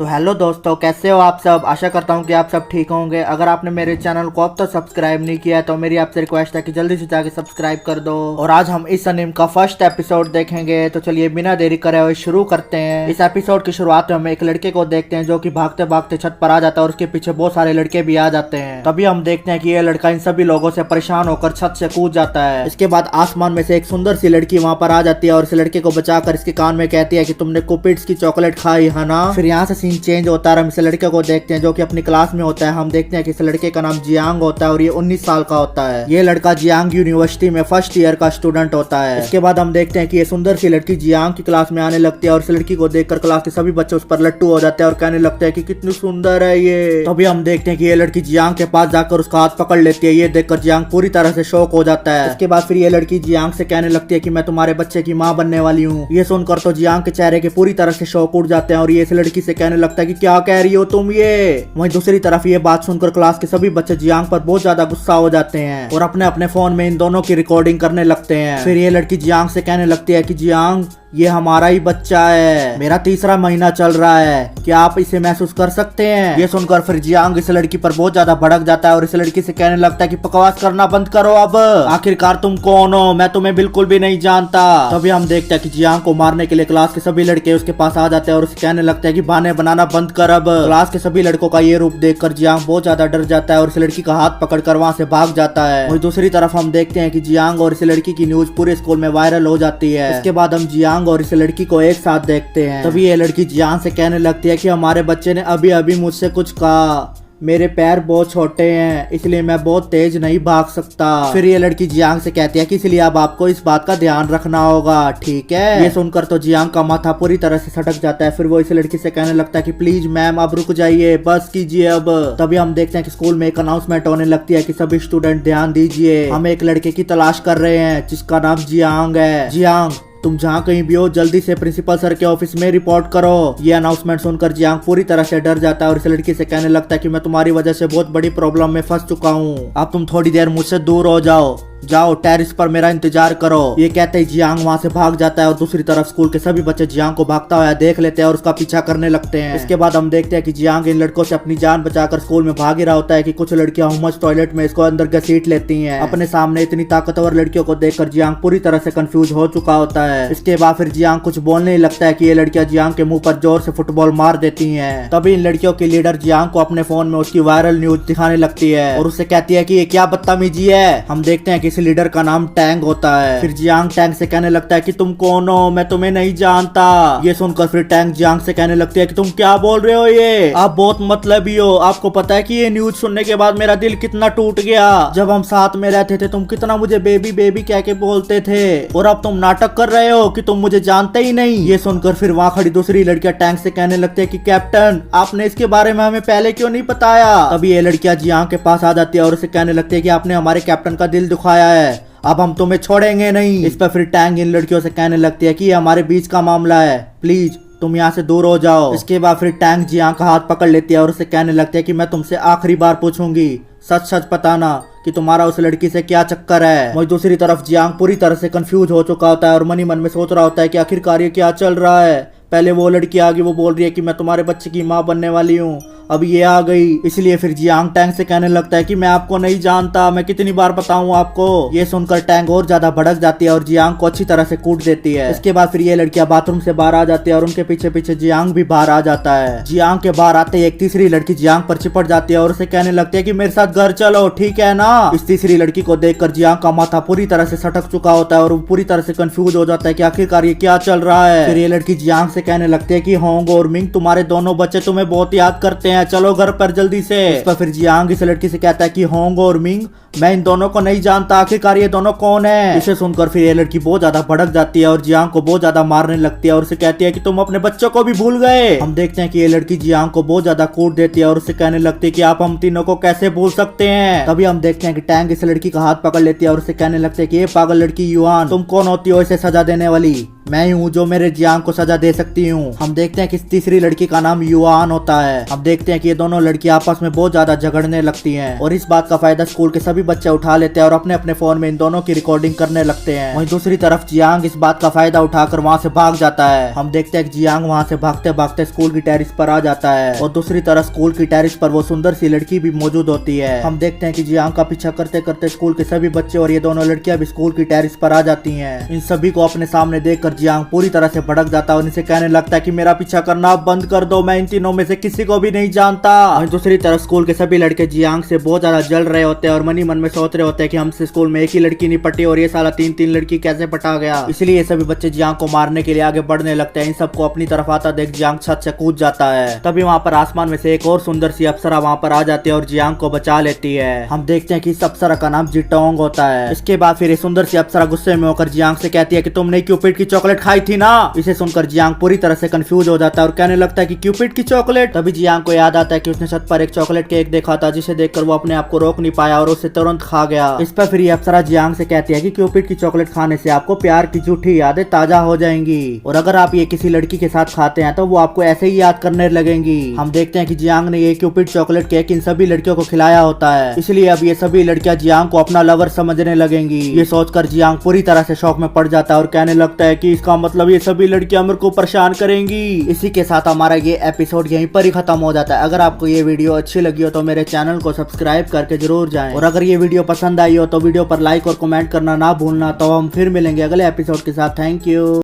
तो हेलो दोस्तों, कैसे हो आप सब। आशा करता हूँ कि आप सब ठीक होंगे। अगर आपने मेरे चैनल को अब तक सब्सक्राइब नहीं किया है तो मेरी आपसे रिक्वेस्ट है कि जल्दी से जाके सब्सक्राइब कर दो। और आज हम इस एनीमे का फर्स्ट एपिसोड देखेंगे। तो चलिए बिना देरी करे हुए शुरू करते हैं। इस एपिसोड की शुरुआत में हम एक लड़के को देखते हैं जो कि भागते भागते छत पर आ जाता है और उसके पीछे बहुत सारे लड़के भी आ जाते हैं। तभी हम देखते हैं कि ये लड़का इन सभी लोगों से परेशान होकर छत से कूद जाता है। इसके बाद आसमान में से एक सुंदर सी लड़की वहाँ पर आ जाती है और इस लड़के को बचाकर इसके कान में कहती है कि तुमने कुपिड्स की चॉकलेट खाई है ना। फिर यहाँ से सीन चेंज होता है। हम इस लड़के को देखते हैं जो कि अपनी क्लास में होता है। हम देखते हैं कि इस लड़के का नाम जियांग होता है और ये 19 साल का होता है। ये लड़का जियांग यूनिवर्सिटी में फर्स्ट ईयर का स्टूडेंट होता है। इसके बाद हम देखते हैं कि ये सुंदर सी लड़की जियांग की क्लास में आने लगती है और इस लड़की को देखकर क्लास के सभी बच्चे उस पर लट्टू हो जाते हैं और कहने लगते हैं कि कितनी सुंदर है ये। तभी हम देखते हैं कि ये लड़की जियांग के पास जाकर उसका हाथ पकड़ लेती है। ये देखकर जियांग पूरी तरह से शॉक हो जाता है। इसके बाद फिर ये लड़की जियांग से कहने लगती है कि मैं तुम्हारे बच्चे की माँ बनने वाली हूँ। ये सुनकर तो जियांग के चेहरे के पूरी तरह से शौक उड़ जाते हैं और ये इस लड़की से कहने लगता है कि क्या कह रही हो तुम ये। वहीं दूसरी तरफ ये बात सुनकर क्लास के सभी बच्चे जियांग पर बहुत ज्यादा गुस्सा हो जाते हैं और अपने अपने फोन में इन दोनों की रिकॉर्डिंग करने लगते हैं। फिर ये लड़की जियांग से कहने लगती है कि जियांग ये हमारा ही बच्चा है, मेरा तीसरा महीना चल रहा है, क्या आप इसे महसूस कर सकते हैं। ये सुनकर फिर जियांग इस लड़की पर बहुत ज्यादा भड़क जाता है और इस लड़की से कहने लगता है कि बकवास करना बंद करो अब, आखिरकार तुम कौन हो, मैं तुम्हें बिल्कुल भी नहीं जानता। तभी हम देखते हैं कि जियांग को मारने के लिए क्लास के सभी लड़के उसके पास आ जाते हैं और उसे कहने लगते हैं कि बहाने बनाना बंद कर अब। क्लास के सभी लड़कों का ये रूप देखकर जियांग बहुत ज्यादा डर जाता है और इस लड़की का हाथ पकड़कर वहाँ से भाग जाता है। और दूसरी तरफ हम देखते हैं कि जियांग और इस लड़की की न्यूज पूरे स्कूल में वायरल हो जाती है। इसके बाद हम जियांग और इस लड़की को एक साथ देखते हैं। तभी ये लड़की जियांग से कहने लगती है कि हमारे बच्चे ने अभी अभी मुझसे कुछ कहा, मेरे पैर बहुत छोटे हैं इसलिए मैं बहुत तेज नहीं भाग सकता। फिर ये लड़की जियांग से कहती है कि इसलिए अब आपको इस बात का ध्यान रखना होगा, ठीक है। ये सुनकर तो जियांग का माथा पूरी तरह से सटक जाता है। फिर वो इस लड़की से कहने लगता है कि प्लीज मैम अब रुक जाइए, बस कीजिए अब। तभी हम देखते हैं कि स्कूल में एक अनाउंसमेंट होने लगती है कि सभी स्टूडेंट ध्यान दीजिए, हम एक लड़के की तलाश कर रहे हैं जिसका नाम जियांग है। जियांग तुम जहाँ कहीं भी हो जल्दी से प्रिंसिपल सर के ऑफिस में रिपोर्ट करो। ये अनाउंसमेंट सुनकर जियांग पूरी तरह से डर जाता है और इस लड़की से कहने लगता है कि मैं तुम्हारी वजह से बहुत बड़ी प्रॉब्लम में फंस चुका हूँ, अब तुम थोड़ी देर मुझसे दूर हो जाओ, जाओ टेरिस पर मेरा इंतजार करो। ये कहते ही जियांग वहाँ से भाग जाता है और दूसरी तरफ स्कूल के सभी बच्चे जियांग को भागता हुआ देख लेते हैं और उसका पीछा करने लगते हैं। इसके बाद हम देखते हैं कि जियांग इन लड़कों से अपनी जान बचाकर स्कूल में भाग ही रहा होता है कि कुछ लड़कियां हुमस टॉयलेट में इसको अंदर घसीट लेती हैं। अपने सामने इतनी ताकतवर लड़कियों को देखकर जियांग पूरी तरह से कंफ्यूज हो चुका होता है। इसके बाद फिर जियांग कुछ बोलने ही लगता है कि ये लड़कियां जियांग के मुंह पर जोर से फुटबॉल मार देती हैं। तभी इन लड़कियों की लीडर जियांग को अपने फोन में उसकी वायरल न्यूज दिखाने लगती है और उससे कहती है कि ये क्या बदतमीजी है। हम देखते हैं कि इस लीडर का नाम टैंग होता है। फिर जियांग टैंग से कहने लगता है कि तुम कौन हो, मैं तुम्हें नहीं जानता। ये सुनकर फिर टैंग जियांग से कहने लगती है कि तुम क्या बोल रहे हो, ये आप बहुत मतलबी हो। आपको पता है कि ये न्यूज सुनने के बाद मेरा दिल कितना टूट गया। जब हम साथ में रहते थे तुम कितना मुझे बेबी बेबी कह के बोलते थे और अब तुम नाटक कर रहे हो कि तुम मुझे जानते ही नहीं। ये सुनकर फिर वहाँ खड़ी दूसरी लड़कियां टैंग से कहने लगते हैं कि कैप्टन आपने इसके बारे में हमें पहले क्यों नहीं बताया। तभी ये लड़कियां जियांग के पास आ जाती है और उसे कहने लगती है कि आपने हमारे कैप्टन का दिल दुखाया है, अब हम तुम्हें छोड़ेंगे नहीं। इस पर फिर टैंग इन लड़कियों से कहने लगती है कि ये हमारे बीच का मामला है, प्लीज तुम यहाँ से दूर हो जाओ। इसके बाद फिर टैंग जियांग का हाथ पकड़ लेती है और उसे कहने लगती है कि मैं तुमसे आखिरी बार पूछूंगी, सच सच बताना कि तुम्हारा उस लड़की से क्या चक्कर है। वहीं दूसरी तरफ जियांग पूरी तरह से कंफ्यूज हो चुका होता है और मन ही मन में सोच रहा होता है कि आखिरकार ये क्या चल रहा है। पहले वो लड़की आ गई, वो बोल रही है कि मैं तुम्हारे बच्चे की माँ बनने वाली हूँ, अब ये आ गई। इसलिए फिर जियांग टैंग से कहने लगता है कि मैं आपको नहीं जानता, मैं कितनी बार बताऊं आपको। ये सुनकर टैंग और ज्यादा भड़क जाती है और जियांग को अच्छी तरह से कूट देती है। इसके बाद फिर ये लड़कियां बाथरूम से बाहर आ जाती है और उनके पीछे पीछे जियांग भी बाहर आ जाता है। जियांग के बाहर आते ही एक तीसरी लड़की जियांग पर चिपट जाती है और उसे कहने लगती है कि मेरे साथ घर चलो, ठीक है ना। इस तीसरी लड़की को देखकर जियांग का माथा पूरी तरह से सटक चुका होता है और वो पूरी तरह से कंफ्यूज हो जाता है कि आखिरकार ये क्या चल रहा है। फिर ये लड़की जियांग से कहने लगती है कि होंग और मिंग तुम्हारे दोनों बच्चे तुम्हें बहुत याद करते हैं, चलो घर पर जल्दी से। इस पर फिर जियांग इस लड़की से कहता है कि होंग और मिंग मैं इन दोनों को नहीं जानता, आखिरकार ये दोनों कौन है। इसे सुनकर फिर ये लड़की बहुत ज्यादा भड़क जाती है और जियांग को बहुत ज्यादा मारने लगती है और उसे कहती है कि तुम अपने बच्चों को भी भूल गए। हम देखते हैं कि ये लड़की जियांग को बहुत ज्यादा कूट देती है और उसे कहने लगती है कि आप हम तीनों को कैसे भूल सकते हैं। तभी हम देखते हैं कि टैंग इस लड़की का हाथ पकड़ लेती है और उसे कहने लगते हैं कि ये पागल लड़की युआन, तुम कौन होती हो इसे सजा देने वाली। मैं ही हूँ जो मेरे जियांग को सजा दे सकती हूँ। हम देखते हैं कि इस तीसरी लड़की का नाम युआन होता है। हम देखते हैं कि ये दोनों लड़कियां आपस में बहुत ज्यादा झगड़ने लगती हैं और इस बात का फायदा स्कूल के सभी सभी बच्चे उठा लेते हैं और अपने अपने फोन में इन दोनों की रिकॉर्डिंग करने लगते हैं। वहीं दूसरी तरफ जियांग इस बात का फायदा उठाकर वहाँ से भाग जाता है। हम देखते हैं कि जियांग वहाँ से भागते भागते स्कूल की टेरिस पर आ जाता है और दूसरी तरफ स्कूल की टेरिस पर वो सुंदर सी लड़की भी मौजूद होती है। हम देखते हैं कि जियांग का पीछा करते करते स्कूल के सभी बच्चे और ये दोनों लड़कियां भी स्कूल की टेरिस पर आ जाती हैं। इन सभी को अपने सामने देखकर जियांग पूरी तरह से भड़क जाता है और इनसे कहने लगता है कि मेरा पीछा करना बंद कर दो, मैं इन तीनों में से किसी को भी नहीं जानता। और दूसरी तरफ स्कूल के सभी लड़के जियांग से बहुत ज्यादा जल रहे होते हैं और मनी मन में सोच रहे होते हैं कि हमसे स्कूल में एक ही लड़की नहीं पटी और ये साला तीन तीन लड़की कैसे पटा गया। इसलिए ये सभी बच्चे जियांग को मारने के लिए आगे बढ़ने लगते हैं। इन सबको अपनी तरफ आता देख जियांग छत से कूद जाता है। तभी वहाँ पर आसमान में से एक और सुंदर सी अप्सरा वहाँ पर आ जाती है और जियांग को बचा लेती है। हम देखते हैं कि इस अप्सरा का नाम जिटोंग होता है। इसके बाद फिर ये सुंदर सी अप्सरा गुस्से में होकर जियांग से कहती है कि तुमने क्यूपिड की चॉकलेट खाई थी ना। इसे सुनकर जियांग पूरी तरह से कंफ्यूज हो जाता है और कहने लगता है कि क्यूपिड की चॉकलेट। तभी जियांग को याद आता है कि उसने छत पर एक चॉकलेट केक देखा था जिसे देखकर वो अपने आप को रोक नहीं पाया और उसे तुरंत खा गया। इस पर फिर ये अप्सरा जियांग से कहती है कि क्यूपिड की चॉकलेट खाने से आपको प्यार की झूठी यादें ताजा हो जाएंगी और अगर आप ये किसी लड़की के साथ खाते हैं तो वो आपको ऐसे ही याद करने लगेंगी। हम देखते हैं कि जियांग ने ये क्यूपिड चॉकलेट केक इन सभी लड़कियों को खिलाया होता है, इसलिए अब ये सभी लड़कियां जियांग को अपना लवर समझने लगेंगी। ये सोचकर जियांग पूरी तरह से शौक में पड़ जाता है और कहने लगता है कि इसका मतलब ये सभी लड़कियां मेरे को परेशान करेंगी। इसी के साथ हमारा ये एपिसोड यहीं पर ही खत्म हो जाता है। अगर आपको ये वीडियो अच्छी लगी हो तो मेरे चैनल को सब्सक्राइब करके जरूर जाएं और अगर ये वीडियो पसंद आई हो तो वीडियो पर लाइक और कमेंट करना ना भूलना। तो हम फिर मिलेंगे अगले एपिसोड के साथ। Thank you.